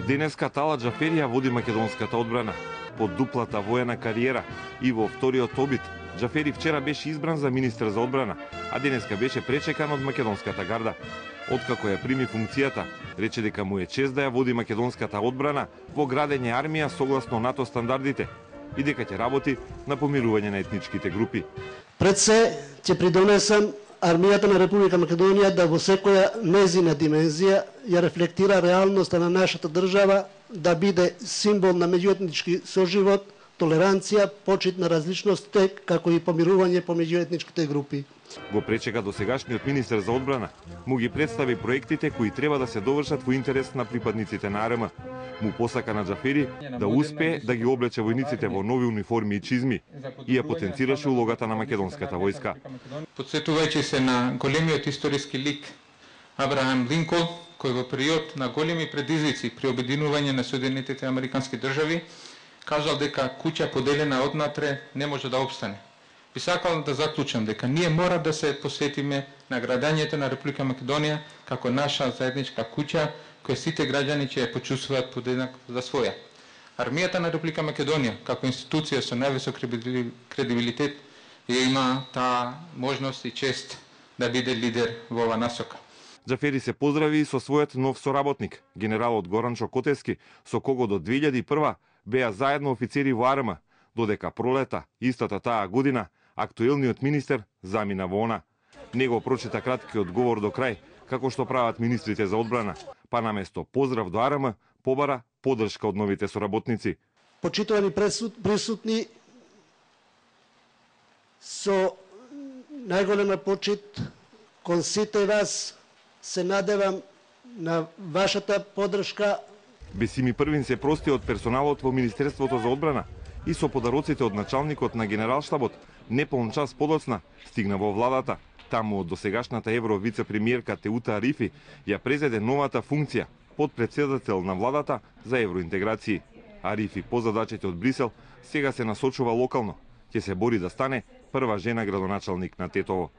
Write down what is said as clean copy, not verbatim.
Од денеска Тала Џафери ја води македонската одбрана. Под дуплата воена кариера и во вториот обид, Џафери вчера беше избран за министер за одбрана, а денеска беше пречекан од македонската гарда. Откако ја прими функцијата, рече дека му е чест да ја води македонската одбрана во градење армија согласно НАТО стандардите и дека ќе работи на помирување на етничките групи. Пред се ќе придонесам армијата на Република Македонија да во секоја незина димензија ја рефлектира реалноста на нашата држава, да биде символ на меѓуетнички соживот, толеранција, почит на различностите, како и помирување помеѓу етничките групи. Го пречека досегашниот министер за одбрана, му ги представи проектите кои треба да се довршат во интерес на припадниците на АРМ. Му посака на Џафери да успее да ги облече војниците во нови униформи и чизми и ја потенцираше улогата на македонската војска. Подсетувајќи се на големиот историски лик Абрахам Линколн, кој во период на големи предизвици при обединување на Соединетите Американски држави кажал дека куќа поделена однатре не може да опстане. Би сакал да заклучам дека ние мора да се посветиме на градењето на Република Македонија како наша заедничка куќа, која сите граѓани ќе ја почувствуваат подеднакво за своја. Армијата на Република Македонија, како институција со највисок кредибилитет, ја има таа можност и чест да биде лидер во ова насока. Џафери се поздрави и со својот нов соработник, генералот Горанчо Котевски, со кого до 2001 беа заедно офицери во АРМ, додека пролета истата таа година актуелниот министер замина во она. Него прочита краткиот говор до крај, како што прават министрите за одбрана, па наместо поздрав до АРМ, побара поддршка од новите соработници. Почитувани присутни, со најголема почит кон сите вас се надевам на вашата поддршка. Бесими Првин се прости од персоналот во Министерството за одбрана и со подароците од началникот на Генералштабот неполн час подоцна стигна во владата. Таму од досегашната евровице-премиерка Теута Арифи ја презеде новата функција подпредседател на владата за евроинтеграции. Арифи по задачите од Брисел сега се насочува локално. Ќе се бори да стане прва жена градоначалник на Тетово.